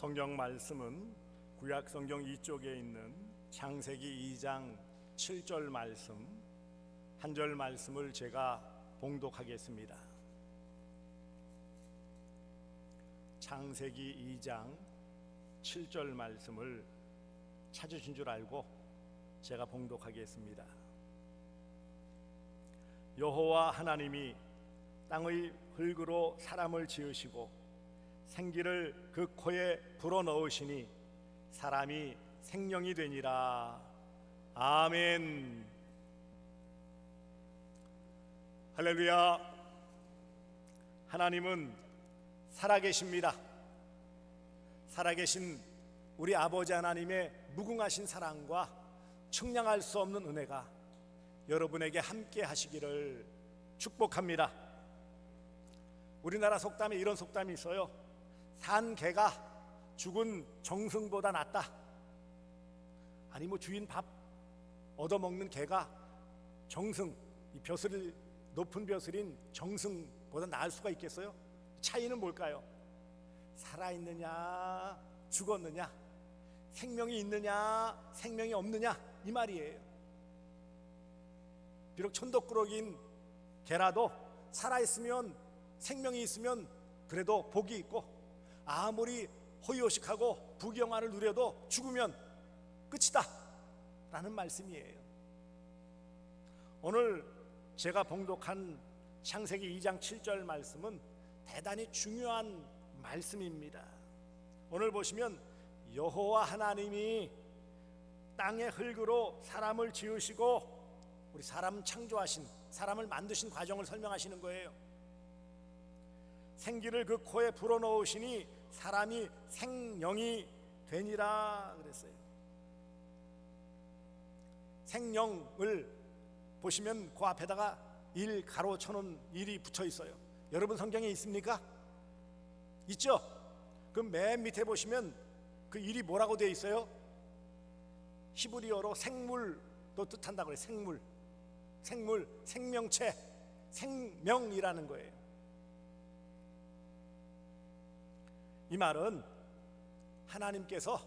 성경 말씀은 구약 성경 이쪽에 있는 창세기 2장 7절 말씀, 한 절 말씀을 제가 봉독하겠습니다. 창세기 2장 7절 말씀을 찾으신 줄 알고 제가 봉독하겠습니다. 여호와 하나님이 땅의 흙으로 사람을 지으시고 생기를 그 코에 불어넣으시니 사람이 생명이 되니라. 아멘. 할렐루야. 하나님은 살아계십니다. 살아계신 우리 아버지 하나님의 무궁하신 사랑과 측량할 수 없는 은혜가 여러분에게 함께 하시기를 축복합니다. 우리나라 속담에 이런 속담이 있어요. 산 개가 죽은 정승보다 낫다. 아니 주인 밥 얻어먹는 개가 정승, 이 벼슬 높은 벼슬인 정승보다 나을 수가 있겠어요? 차이는 뭘까요? 살아있느냐 죽었느냐, 생명이 있느냐 생명이 없느냐, 이 말이에요. 비록 천덕꾸러기인 개라도 살아있으면, 생명이 있으면 그래도 복이 있고, 아무리 호의호식하고 부귀영화를 누려도 죽으면 끝이다 라는 말씀이에요. 오늘 제가 봉독한 창세기 2장 7절 말씀은 대단히 중요한 말씀입니다. 오늘 보시면 여호와 하나님이 땅의 흙으로 사람을 지으시고, 우리 사람 창조하신, 사람을 만드신 과정을 설명하시는 거예요. 생기를 그 코에 불어넣으시니 사람이 생령이 되니라 그랬어요. 생령을 보시면 그 앞에다가 1 가로 쳐놓은 1이 붙여 있어요. 여러분 성경에 있습니까? 있죠? 그 맨 밑에 보시면 그 1이 뭐라고 되어 있어요? 히브리어로 생물도 뜻한다고 그래요. 생물, 생물, 생명체, 생명이라는 거예요. 이 말은 하나님께서,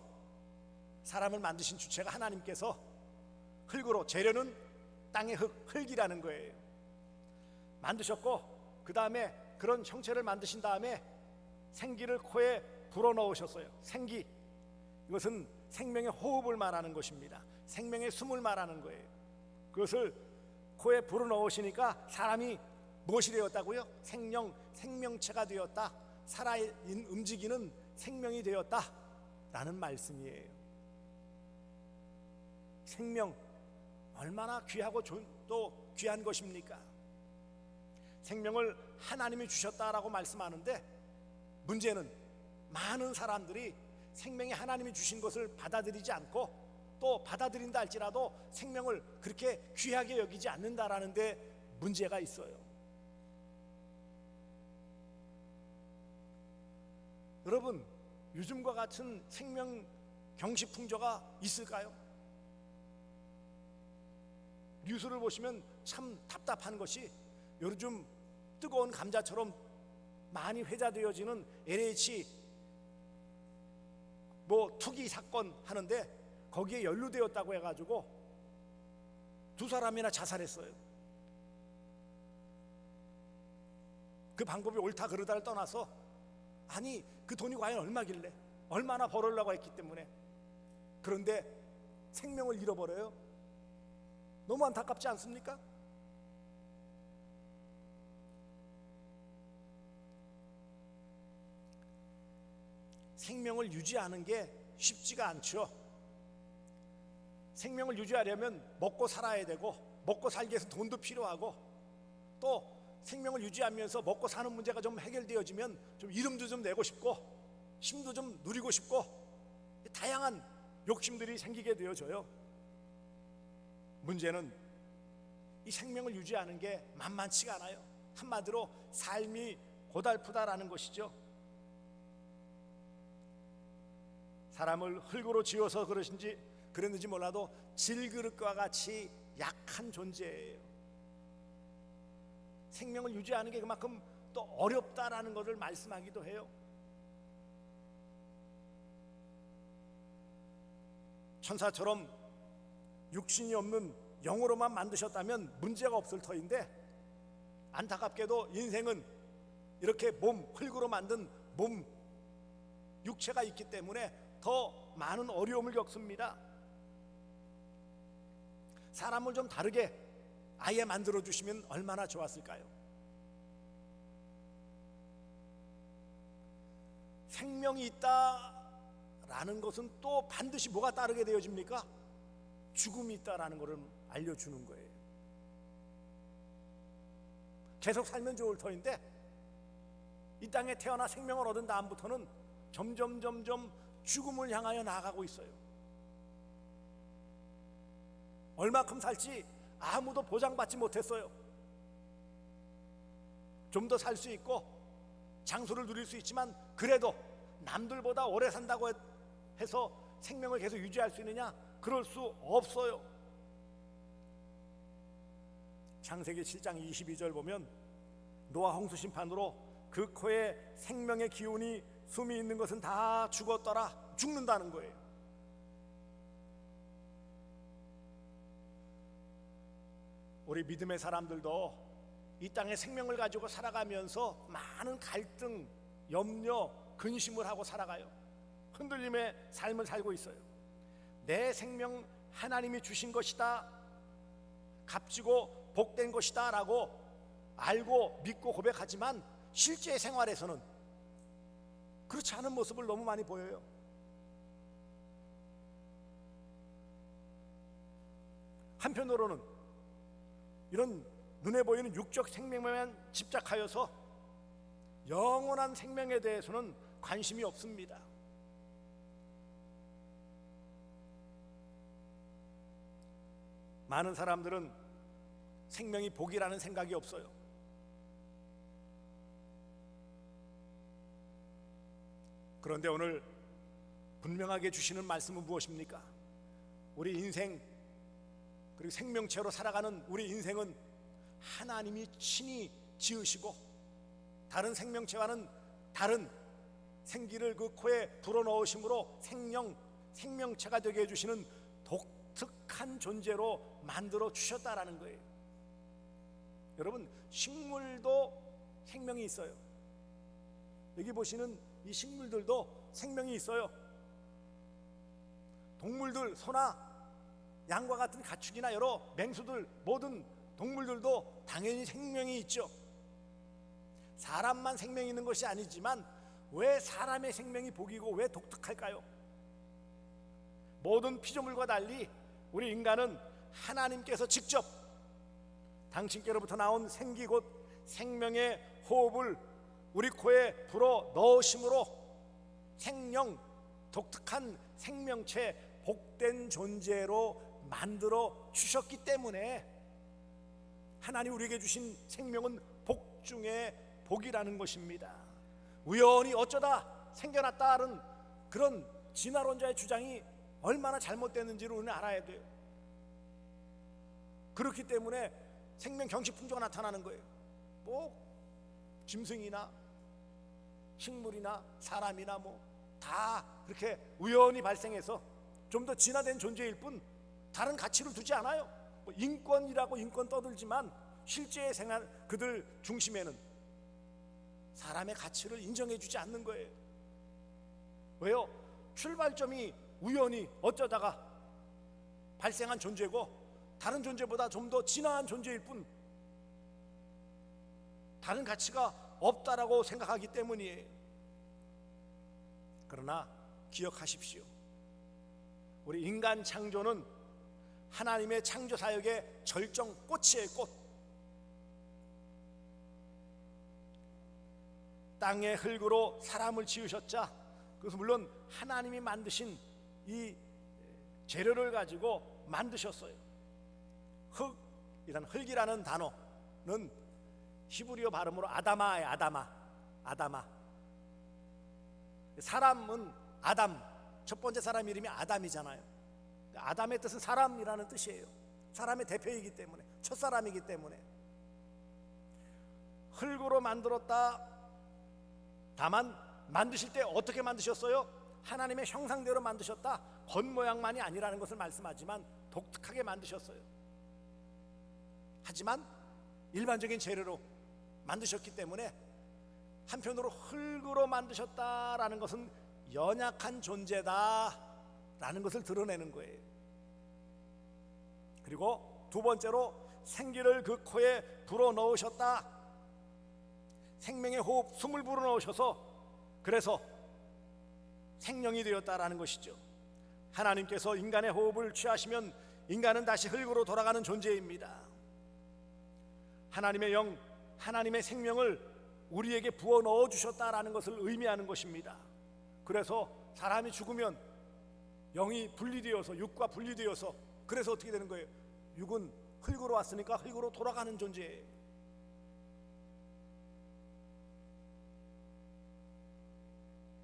사람을 만드신 주체가 하나님께서 흙으로, 재료는 땅의 흙이라는 거예요. 만드셨고 그 다음에 그런 형체를 만드신 다음에 생기를 코에 불어넣으셨어요. 생기, 이것은 생명의 호흡을 말하는 것입니다. 생명의 숨을 말하는 거예요. 그것을 코에 불어넣으시니까 사람이 무엇이 되었다고요? 생령, 생명체가 되었다, 살아 움직이는 생명이 되었다 라는 말씀이에요. 생명 얼마나 귀하고 또 귀한 것입니까? 생명을 하나님이 주셨다라고 말씀하는데, 문제는 많은 사람들이 생명이 하나님이 주신 것을 받아들이지 않고, 또 받아들인다 할지라도 생명을 그렇게 귀하게 여기지 않는다라는 데 문제가 있어요. 여러분, 요즘과 같은 생명 경시풍조가 있을까요? 뉴스를 보시면 참 답답한 것이, 요즘 뜨거운 감자처럼 많이 회자되어지는 LH 투기 사건 하는데 거기에 연루되었다고 해가지고 2사람이나 자살했어요. 그 방법이 옳다 그르다를 떠나서, 아니 그 돈이 과연 얼마길래, 얼마나 벌으려고 했기 때문에. 그런데 생명을 잃어버려요. 너무 안타깝지 않습니까? 생명을 유지하는 게 쉽지가 않죠. 생명을 유지하려면 먹고 살아야 되고, 먹고 살기 위해서 돈도 필요하고, 또 생명을 유지하면서 먹고 사는 문제가 좀 해결되어지면 좀 이름도 좀 내고 싶고, 힘도 좀 누리고 싶고, 다양한 욕심들이 생기게 되어져요. 문제는 이 생명을 유지하는 게 만만치가 않아요. 한마디로 삶이 고달프다라는 것이죠. 사람을 흙으로 지어서 그랬는지 몰라도 질그릇과 같이 약한 존재예요. 생명을 유지하는 게 그만큼 또 어렵다라는 것을 말씀하기도 해요. 천사처럼 육신이 없는 영으로만 만드셨다면 문제가 없을 터인데, 안타깝게도 인생은 이렇게 흙으로 만든 몸, 육체가 있기 때문에 더 많은 어려움을 겪습니다. 사람을 좀 다르게 아예 만들어 주시면 얼마나 좋았을까요? 생명이 있다라는 것은 또 반드시 뭐가 따르게 되어집니까? 죽음이 있다라는 것을 알려주는 거예요. 계속 살면 좋을 터인데 이 땅에 태어나 생명을 얻은 다음부터는 점점 죽음을 향하여 나아가고 있어요. 얼마큼 살지 아무도 보장받지 못했어요. 좀 더 살 수 있고 장수를 누릴 수 있지만, 그래도 남들보다 오래 산다고 해서 생명을 계속 유지할 수 있느냐? 그럴 수 없어요. 창세기 7장 22절 보면 노아 홍수 심판으로 그 코에 생명의 기운이 숨이 있는 것은 다 죽었더라, 죽는다는 거예요. 우리 믿음의 사람들도 이 땅에 생명을 가지고 살아가면서 많은 갈등, 염려, 근심을 하고 살아가요. 흔들림의 삶을 살고 있어요. 내 생명 하나님이 주신 것이다, 값지고 복된 것이다 라고 알고 믿고 고백하지만 실제 생활에서는 그렇지 않은 모습을 너무 많이 보여요. 한편으로는 이런 눈에 보이는 육적 생명에만 집착하여서 영원한 생명에 대해서는 관심이 없습니다. 많은 사람들은 생명이 복이라는 생각이 없어요. 그런데 오늘 분명하게 주시는 말씀은 무엇입니까? 우리 인생, 그리고 생명체로 살아가는 우리 인생은 하나님이 친히 지으시고 다른 생명체와는 다른 생기를 그 코에 불어넣으심으로 생명체가 되게 해주시는 독특한 존재로 만들어 주셨다라는 거예요. 여러분, 식물도 생명이 있어요. 여기 보시는 이 식물들도 생명이 있어요. 동물들, 소나 양과 같은 가축이나 여러 맹수들, 모든 동물들도 당연히 생명이 있죠. 사람만 생명이 있는 것이 아니지만 왜 사람의 생명이 복이고 왜 독특할까요? 모든 피조물과 달리 우리 인간은 하나님께서 직접 당신께로부터 나온 생기 곧 생명의 호흡을 우리 코에 불어 넣으심으로 생명, 독특한 생명체, 복된 존재로 만들어 주셨기 때문에 하나님 우리에게 주신 생명은 복 중에 복이라는 것입니다. 우연히 어쩌다 생겨났다는 그런 진화론자의 주장이 얼마나 잘못됐는지를 우리는 알아야 돼요. 그렇기 때문에 생명 경식풍조가 나타나는 거예요. 뭐 짐승이나 식물이나 사람이나 뭐 다 그렇게 우연히 발생해서 좀 더 진화된 존재일 뿐 다른 가치를 두지 않아요. 뭐 인권이라고 인권 떠들지만 실제 생활 그들 중심에는 사람의 가치를 인정해 주지 않는 거예요. 왜요? 출발점이 우연히 어쩌다가 발생한 존재고 다른 존재보다 좀 더 진화한 존재일 뿐 다른 가치가 없다라고 생각하기 때문이에요. 그러나 기억하십시오. 우리 인간 창조는 하나님의 창조 사역의 절정 꽃이에요. 꽃. 땅의 흙으로 사람을 지으셨자, 그래서 물론 하나님이 만드신 이 재료를 가지고 만드셨어요. 흙이라는 단어는 히브리어 발음으로 아다마예요. 아다마. 사람은 아담, 첫 번째 사람 이름이 아담이잖아요. 아담의 뜻은 사람이라는 뜻이에요. 사람의 대표이기 때문에, 첫 사람이기 때문에 흙으로 만들었다. 다만 만드실 때 어떻게 만드셨어요? 하나님의 형상대로 만드셨다. 겉모양만이 아니라는 것을 말씀하지만 독특하게 만드셨어요. 하지만 일반적인 재료로 만드셨기 때문에 한편으로 흙으로 만드셨다라는 것은 연약한 존재다라는 것을 드러내는 거예요. 그리고 두 번째로 생기를 그 코에 불어넣으셨다. 생명의 호흡, 숨을 불어넣으셔서 그래서 생명이 되었다라는 것이죠. 하나님께서 인간의 호흡을 취하시면 인간은 다시 흙으로 돌아가는 존재입니다. 하나님의 영, 하나님의 생명을 우리에게 부어 넣어 주셨다라는 것을 의미하는 것입니다. 그래서 사람이 죽으면 영이 분리되어서, 육과 분리되어서, 그래서 어떻게 되는 거예요? 육은 흙으로 왔으니까 흙으로 돌아가는 존재예요.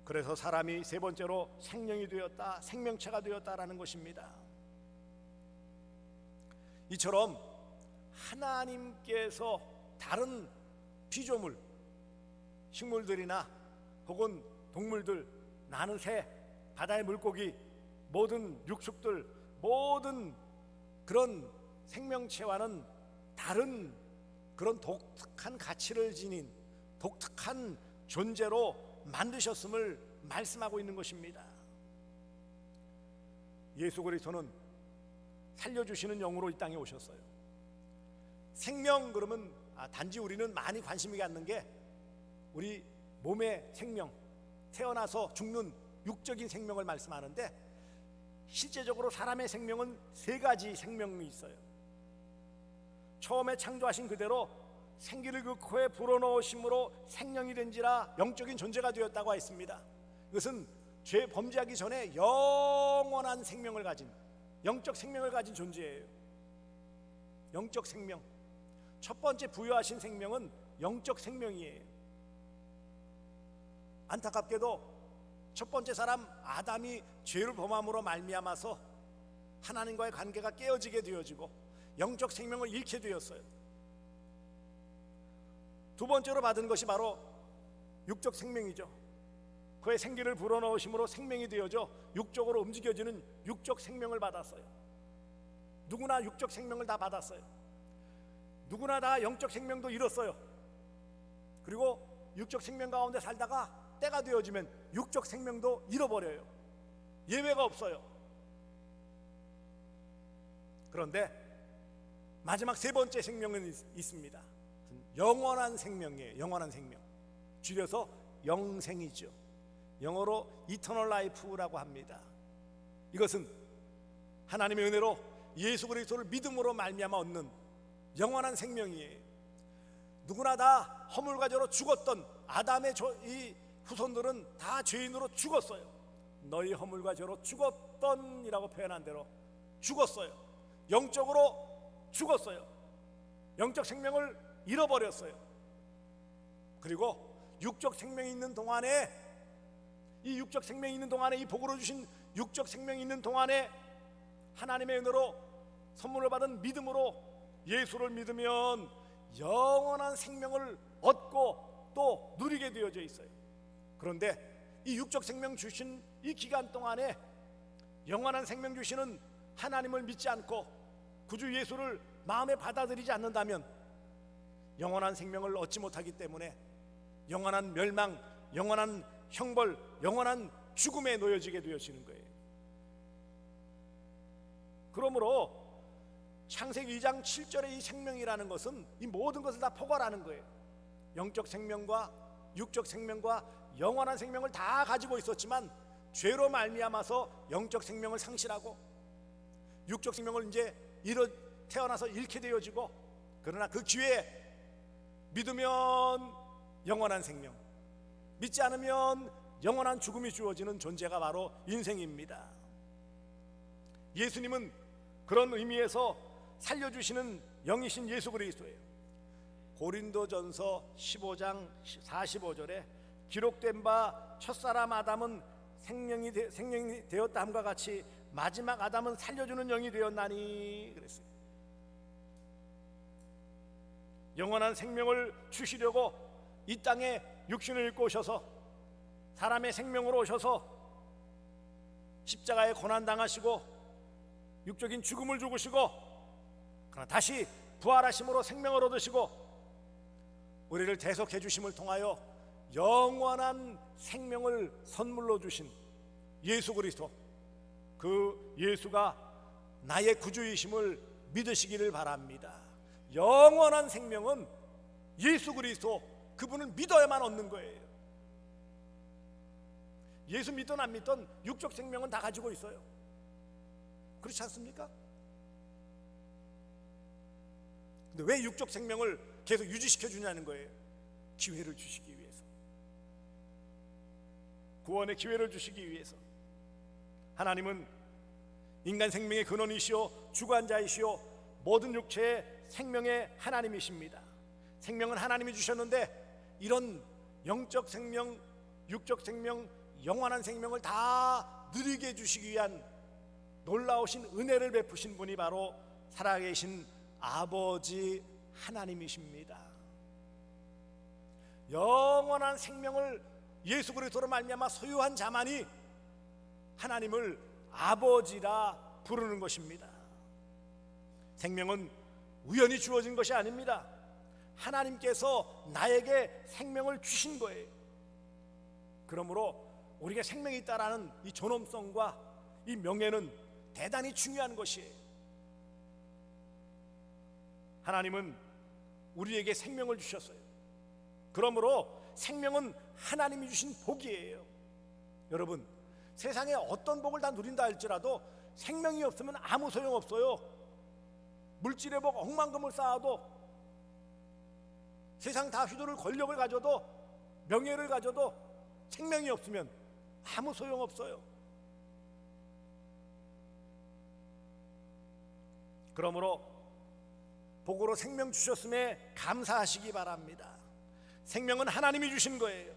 그래서 사람이 세 번째로 생명이 되었다, 생명체가 되었다라는 것입니다. 이처럼 하나님께서 다른 피조물, 식물들이나 혹은 동물들, 나는 새, 바다의 물고기, 모든 육축들, 모든 그런 생명체와는 다른 그런 독특한 가치를 지닌 독특한 존재로 만드셨음을 말씀하고 있는 것입니다. 예수 그리스도는 살려주시는 영으로 이 땅에 오셨어요. 생명 그러면 단지 우리는 많이 관심이 갖는 게 우리 몸의 생명, 태어나서 죽는 육적인 생명을 말씀하는데, 실제적으로 사람의 생명은 세 가지 생명이 있어요. 처음에 창조하신 그대로 생기를 그 코에 불어넣으심으로 생명이 된지라 영적인 존재가 되었다고 했습니다. 이것은 죄 범죄하기 전에 영원한 생명을 가진, 영적 생명을 가진 존재예요. 영적 생명. 첫 번째 부여하신 생명은 영적 생명이에요. 안타깝게도 첫 번째 사람 아담이 죄를 범함으로 말미암아서 하나님과의 관계가 깨어지게 되어지고 영적 생명을 잃게 되었어요. 두 번째로 받은 것이 바로 육적 생명이죠. 그의 생기를 불어넣으심으로 생명이 되어져 육적으로 움직여지는 육적 생명을 받았어요. 누구나 육적 생명을 다 받았어요. 누구나 다 영적 생명도 잃었어요. 그리고 육적 생명 가운데 살다가 때가 되어지면 육적 생명도 잃어버려요. 예외가 없어요. 그런데 마지막 세 번째 생명은 있습니다. 영원한 생명이에요. 영원한 생명. 줄여서 영생이죠. 영어로 Eternal Life라고 합니다. 이것은 하나님의 은혜로 예수 그리스도를 믿음으로 말미암아 얻는 영원한 생명이에요. 누구나 다 허물과 죄로 죽었던 아담의 이 후손들은 다 죄인으로 죽었어요. 너희 허물과 죄로 죽었던이라고 표현한 대로 죽었어요. 영적으로 죽었어요. 영적 생명을 잃어버렸어요. 그리고 육적 생명이 있는 동안에, 이 육적 생명이 있는 동안에, 이 복으로 주신 육적 생명이 있는 동안에 하나님의 은혜로 선물을 받은 믿음으로 예수를 믿으면 영원한 생명을 얻고 또 누리게 되어져 있어요. 그런데 이 육적 생명 주신 이 기간 동안에 영원한 생명 주시는 하나님을 믿지 않고 구주 예수를 마음에 받아들이지 않는다면 영원한 생명을 얻지 못하기 때문에 영원한 멸망, 영원한 형벌, 영원한 죽음에 놓여지게 되어지는 거예요. 그러므로 창세기 2장 7절의 이 생명이라는 것은 이 모든 것을 다 포괄하는 거예요. 영적 생명과 육적 생명과 영원한 생명을 다 가지고 있었지만 죄로 말미암아서 영적 생명을 상실하고 육적 생명을 이제 태어나서 잃게 되어지고, 그러나 그 기회에 믿으면 영원한 생명, 믿지 않으면 영원한 죽음이 주어지는 존재가 바로 인생입니다. 예수님은 그런 의미에서 살려주시는 영이신 예수 그리스도예요. 고린도전서 15장 45절에 기록된 바 첫사람 아담은 생명이 되었다 함과 같이 마지막 아담은 살려주는 영이 되었나니 그랬어요. 영원한 생명을 주시려고 이 땅에 육신을 입고 오셔서 사람의 생명으로 오셔서 십자가에 고난당하시고 육적인 죽음을 죽으시고 그러나 다시 부활하심으로 생명을 얻으시고 우리를 대속해 주심을 통하여 영원한 생명을 선물로 주신 예수 그리스도, 그 예수가 나의 구주이심을 믿으시기를 바랍니다. 영원한 생명은 예수 그리스도, 그분을 믿어야만 얻는 거예요. 예수 믿든 안 믿든 육적 생명은 다 가지고 있어요. 그렇지 않습니까? 근데 왜 육적 생명을 계속 유지시켜 주냐는 거예요. 기회를 주시기 위해서, 구원의 기회를 주시기 위해서. 하나님은 인간 생명의 근원이시오 주관자이시오 모든 육체의 생명의 하나님이십니다. 생명은 하나님이 주셨는데 이런 영적 생명, 육적 생명, 영원한 생명을 다 누리게 해주시기 위한 놀라우신 은혜를 베푸신 분이 바로 살아계신 아버지 하나님이십니다. 영원한 생명을 예수 그리스도로 말미암아 소유한 자만이 하나님을 아버지라 부르는 것입니다. 생명은 우연히 주어진 것이 아닙니다. 하나님께서 나에게 생명을 주신 거예요. 그러므로 우리가 생명이 있다라는 이 존엄성과 이 명예는 대단히 중요한 것이에요. 하나님은 우리에게 생명을 주셨어요. 그러므로 생명은 하나님이 주신 복이에요. 여러분, 세상에 어떤 복을 다 누린다 할지라도 생명이 없으면 아무 소용없어요. 물질의 복 억만금을 쌓아도, 세상 다 휘두를 권력을 가져도, 명예를 가져도 생명이 없으면 아무 소용없어요. 그러므로 복으로 생명 주셨음에 감사하시기 바랍니다. 생명은 하나님이 주신 거예요.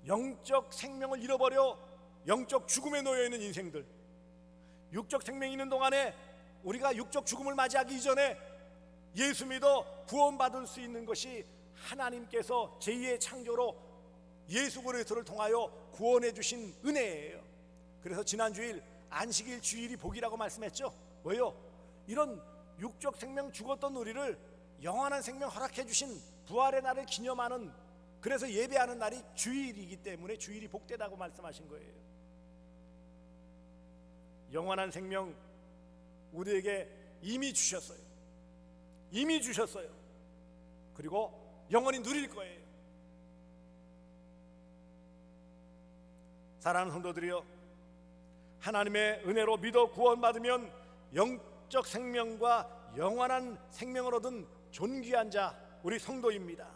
영적 생명을 잃어버려 영적 죽음에 놓여있는 인생들, 육적 생명이 있는 동안에 우리가 육적 죽음을 맞이하기 이전에 예수 믿어 구원받을 수 있는 것이 하나님께서 제2의 창조로 예수 그리스도를 통하여 구원해 주신 은혜예요. 그래서 지난 주일 안식일 주일이 복이라고 말씀했죠. 왜요? 이런 육적 생명 죽었던 우리를 영원한 생명 허락해 주신 부활의 날을 기념하는, 그래서 예배하는 날이 주일이기 때문에 주일이 복되다고 말씀하신 거예요. 영원한 생명 우리에게 이미 주셨어요. 이미 주셨어요. 그리고 영원히 누릴 거예요. 사랑하는 성도들이여, 하나님의 은혜로 믿어 구원받으면 영적 생명과 영원한 생명을 얻은 존귀한 자, 우리 성도입니다.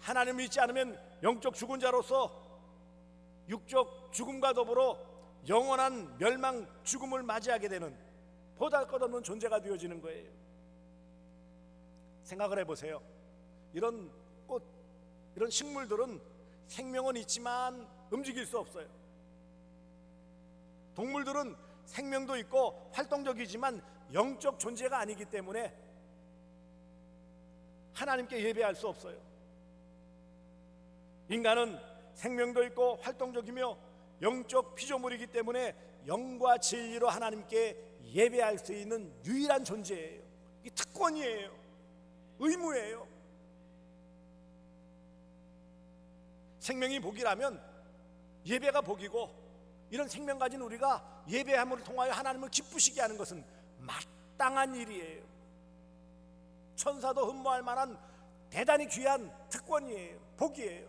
하나님을 믿지 않으면 영적 죽은 자로서 육적 죽음과 더불어 영원한 멸망 죽음을 맞이하게 되는 보잘것없는 존재가 되어지는 거예요. 생각을 해보세요. 이런 꽃, 이런 식물들은 생명은 있지만 움직일 수 없어요. 동물들은 생명도 있고 활동적이지만 영적 존재가 아니기 때문에 하나님께 예배할 수 없어요. 인간은 생명도 있고 활동적이며 영적 피조물이기 때문에 영과 진리로 하나님께 예배할 수 있는 유일한 존재예요. 이 특권이에요. 의무예요. 생명이 복이라면 예배가 복이고, 이런 생명 가진 우리가 예배함을 통하여 하나님을 기쁘시게 하는 것은 마땅한 일이에요. 천사도 흠모할 만한 대단히 귀한 특권이에요. 복이에요.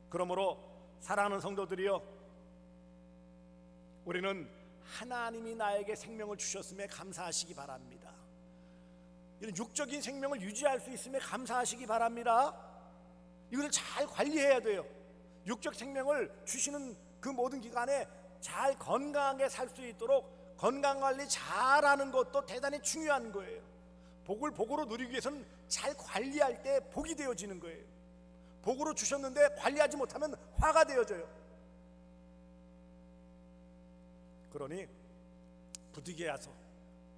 그러므로 사랑하는 성도들이여, 우리는 하나님이 나에게 생명을 주셨음에 감사하시기 바랍니다. 이런 육적인 생명을 유지할 수 있음에 감사하시기 바랍니다. 이걸 잘 관리해야 돼요. 육적 생명을 주시는 그 모든 기간에 잘 건강하게 살 수 있도록 건강관리 잘하는 것도 대단히 중요한 거예요. 복을 복으로 누리기 위해서는 잘 관리할 때 복이 되어지는 거예요. 복으로 주셨는데 관리하지 못하면 화가 되어져요. 그러니 부득이해서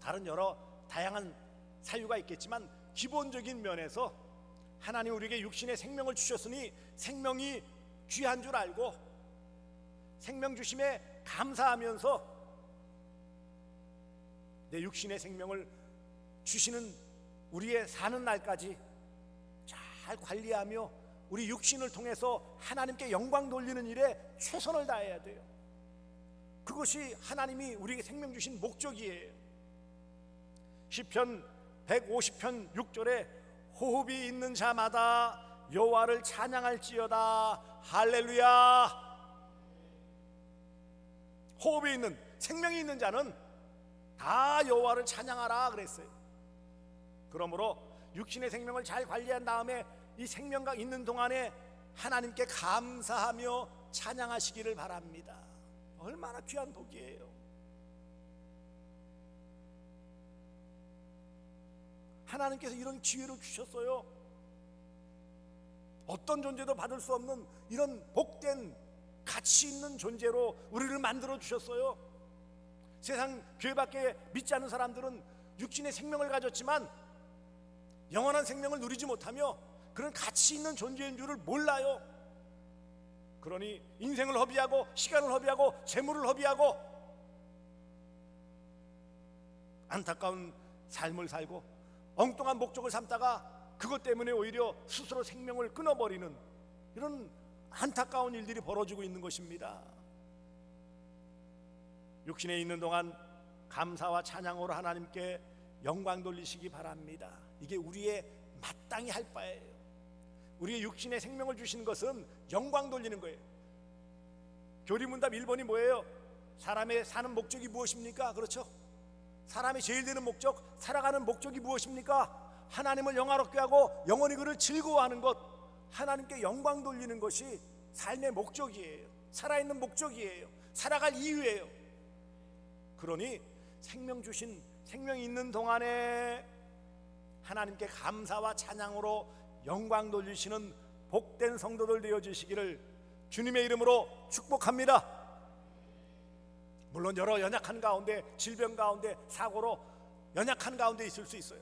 다른 여러 다양한 사유가 있겠지만 기본적인 면에서 하나님 우리에게 육신의 생명을 주셨으니 생명이 귀한 줄 알고 생명 주심에 감사하면서 내 육신의 생명을 주시는 우리의 사는 날까지 잘 관리하며 우리 육신을 통해서 하나님께 영광 돌리는 일에 최선을 다해야 돼요. 그것이 하나님이 우리에게 생명 주신 목적이에요. 시편 150편 6절에 호흡이 있는 자마다 여호와를 찬양할지어다. 할렐루야. 호흡이 있는, 생명이 있는 자는 다 여호와를 찬양하라 그랬어요. 그러므로 육신의 생명을 잘 관리한 다음에 이 생명과 있는 동안에 하나님께 감사하며 찬양하시기를 바랍니다. 얼마나 귀한 복이에요. 하나님께서 이런 기회를 주셨어요. 어떤 존재도 받을 수 없는 이런 복된 가치 있는 존재로 우리를 만들어 주셨어요. 세상 교회밖에 믿지 않는 사람들은 육신의 생명을 가졌지만 영원한 생명을 누리지 못하며 그런 가치 있는 존재인 줄을 몰라요. 그러니 인생을 허비하고 시간을 허비하고 재물을 허비하고 안타까운 삶을 살고 엉뚱한 목적을 삼다가 그것 때문에 오히려 스스로 생명을 끊어버리는 이런 안타까운 일들이 벌어지고 있는 것입니다. 육신에 있는 동안 감사와 찬양으로 하나님께 영광 돌리시기 바랍니다. 이게 우리의 마땅히 할 바예요. 우리의 육신의 생명을 주시는 것은 영광 돌리는 거예요. 교리문답 1번이 뭐예요? 사람의 사는 목적이 무엇입니까? 그렇죠? 사람이 제일 되는 목적, 살아가는 목적이 무엇입니까? 하나님을 영화롭게 하고 영원히 그를 즐거워하는 것, 하나님께 영광 돌리는 것이 삶의 목적이에요. 살아있는 목적이에요. 살아갈 이유예요. 그러니 생명 주신, 생명이 있는 동안에 하나님께 감사와 찬양으로 영광 돌리시는 복된 성도들 되어주시기를 주님의 이름으로 축복합니다. 물론 여러 연약한 가운데, 질병 가운데, 사고로 연약한 가운데 있을 수 있어요.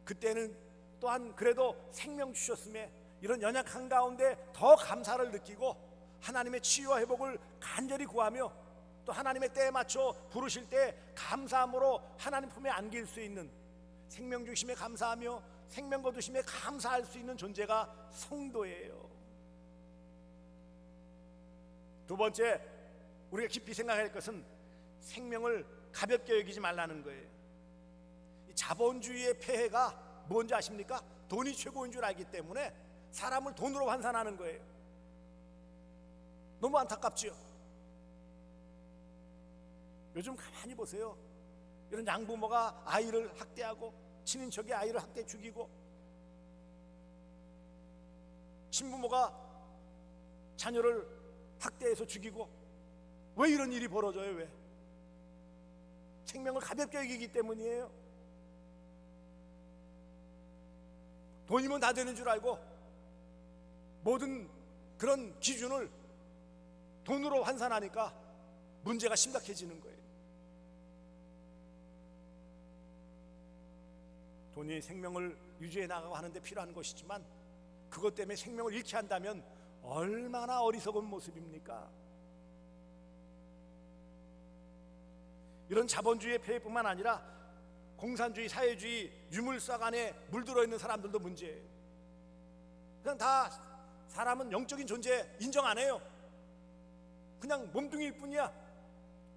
그때는 또한 그래도 생명 주셨음에 이런 연약한 가운데 더 감사를 느끼고 하나님의 치유와 회복을 간절히 구하며 또 하나님의 때에 맞춰 부르실 때 감사함으로 하나님 품에 안길 수 있는, 생명 주심에 감사하며 생명 거두심에 감사할 수 있는 존재가 성도예요. 두 번째, 우리가 깊이 생각해야 할 것은 생명을 가볍게 여기지 말라는 거예요. 이 자본주의의 폐해가 뭔지 아십니까? 돈이 최고인 줄 알기 때문에 사람을 돈으로 환산하는 거예요. 너무 안타깝지요. 요즘 가만히 보세요. 이런 양부모가 아이를 학대하고 친인척이 아이를 학대 죽이고 친부모가 자녀를 학대해서 죽이고, 왜 이런 일이 벌어져요? 왜? 생명을 가볍게 여기기 때문이에요. 돈이면 다 되는 줄 알고 모든 그런 기준을 돈으로 환산하니까 문제가 심각해지는 거예요. 돈이 생명을 유지해 나가고 하는데 필요한 것이지만 그것 때문에 생명을 잃게 한다면 얼마나 어리석은 모습입니까? 이런 자본주의의 폐해뿐만 아니라 공산주의, 사회주의, 유물sak 안에 물들어 있는 사람들도 문제예요. 그냥 다 사람은 영적인 존재 인정 안 해요. 그냥 몸뚱이일 뿐이야.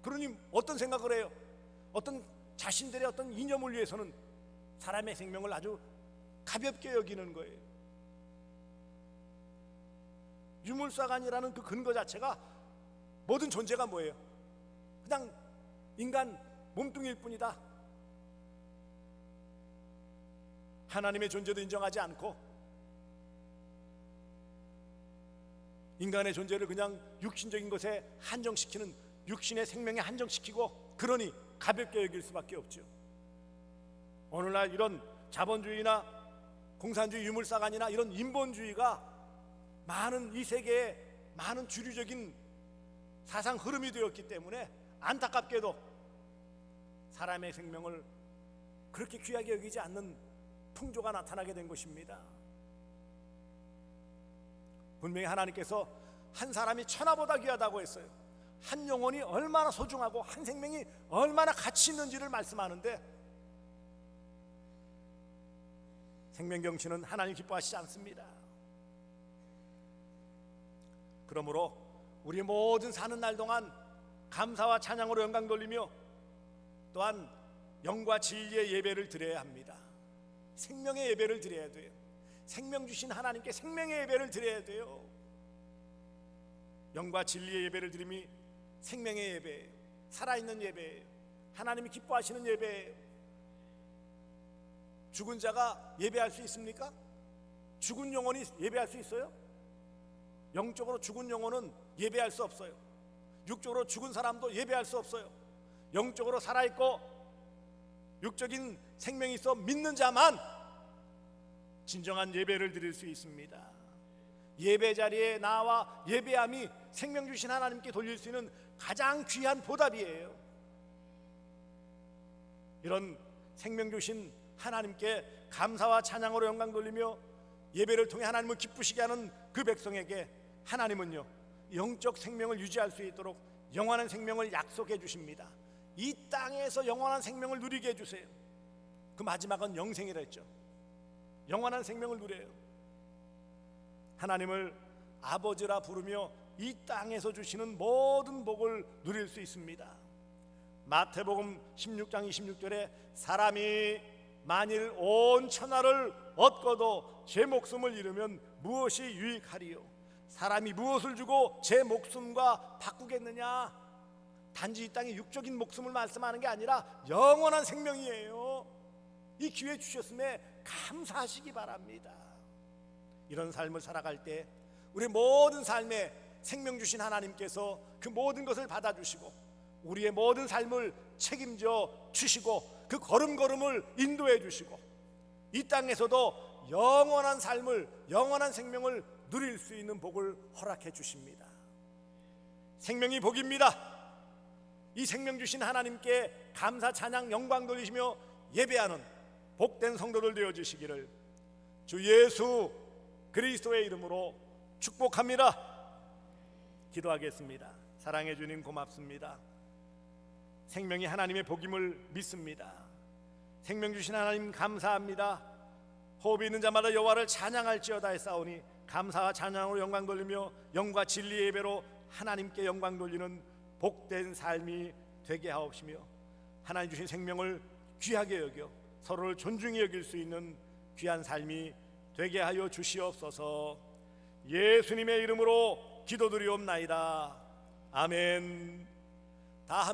그러니 어떤 생각을 해요? 어떤 자신들의 어떤 이념을 위해서는 사람의 생명을 아주 가볍게 여기는 거예요. 유물사관이라는 그 근거 자체가 모든 존재가 뭐예요? 그냥 인간 몸뚱이일 뿐이다. 하나님의 존재도 인정하지 않고 인간의 존재를 그냥 육신적인 것에 한정시키는, 육신의 생명에 한정시키고, 그러니 가볍게 여길 수밖에 없죠. 오늘날 이런 자본주의나 공산주의, 유물사관이나 이런 인본주의가 많은 이 세계에 많은 주류적인 사상 흐름이 되었기 때문에 안타깝게도 사람의 생명을 그렇게 귀하게 여기지 않는 풍조가 나타나게 된 것입니다. 분명히 하나님께서 한 사람이 천하보다 귀하다고 했어요. 한 영혼이 얼마나 소중하고 한 생명이 얼마나 가치 있는지를 말씀하는데, 생명경신은 하나님 기뻐하시지 않습니다. 그러므로 우리 모든 사는 날 동안 감사와 찬양으로 영광 돌리며 또한 영과 진리의 예배를 드려야 합니다. 생명의 예배를 드려야 돼요. 생명 주신 하나님께 생명의 예배를 드려야 돼요. 영과 진리의 예배를 드림이 생명의 예배예요. 살아있는 예배예요. 하나님이 기뻐하시는 예배예요. 죽은 자가 예배할 수 있습니까? 죽은 영혼이 예배할 수 있어요? 영적으로 죽은 영혼은 예배할 수 없어요. 육적으로 죽은 사람도 예배할 수 없어요. 영적으로 살아있고 육적인 생명이 있어 믿는 자만 진정한 예배를 드릴 수 있습니다. 예배 자리에 나와 예배함이 생명 주신 하나님께 돌릴 수 있는 가장 귀한 보답이에요. 이런 생명 주신 하나님께 감사와 찬양으로 영광 돌리며 예배를 통해 하나님을 기쁘시게 하는 그 백성에게 하나님은요, 영적 생명을 유지할 수 있도록 영원한 생명을 약속해 주십니다. 이 땅에서 영원한 생명을 누리게 해주세요. 그 마지막은 영생이라 했죠. 영원한 생명을 누려요. 하나님을 아버지라 부르며 이 땅에서 주시는 모든 복을 누릴 수 있습니다. 마태복음 16장 26절에 사람이 만일 온 천하를 얻고도 제 목숨을 잃으면 무엇이 유익하리요? 사람이 무엇을 주고 제 목숨과 바꾸겠느냐? 단지 이 땅의 육적인 목숨을 말씀하는 게 아니라 영원한 생명이에요. 이 기회 주셨음에 감사하시기 바랍니다. 이런 삶을 살아갈 때 우리 모든 삶에 생명 주신 하나님께서 그 모든 것을 받아주시고 우리의 모든 삶을 책임져 주시고 그 걸음걸음을 인도해 주시고 이 땅에서도 영원한 삶을, 영원한 생명을 누릴 수 있는 복을 허락해 주십니다. 생명이 복입니다. 이 생명 주신 하나님께 감사, 찬양, 영광 돌리시며 예배하는 복된 성도들 되어 주시기를 주 예수 그리스도의 이름으로 축복합니다. 기도하겠습니다. 사랑해 주님 고맙습니다. 생명이 하나님의 복임을 믿습니다. 생명 주신 하나님 감사합니다. 호흡이 있는 자마다 여호와를 찬양할지어다 했사오니 감사와 찬양으로 영광 돌리며 영과 진리의 예배로 하나님께 영광 돌리는 복된 삶이 되게 하옵시며 하나님 주신 생명을 귀하게 여겨 서로를 존중히 여길 수 있는 귀한 삶이 되게 하여 주시옵소서. 예수님의 이름으로 기도드리옵나이다. 아멘. 다 함께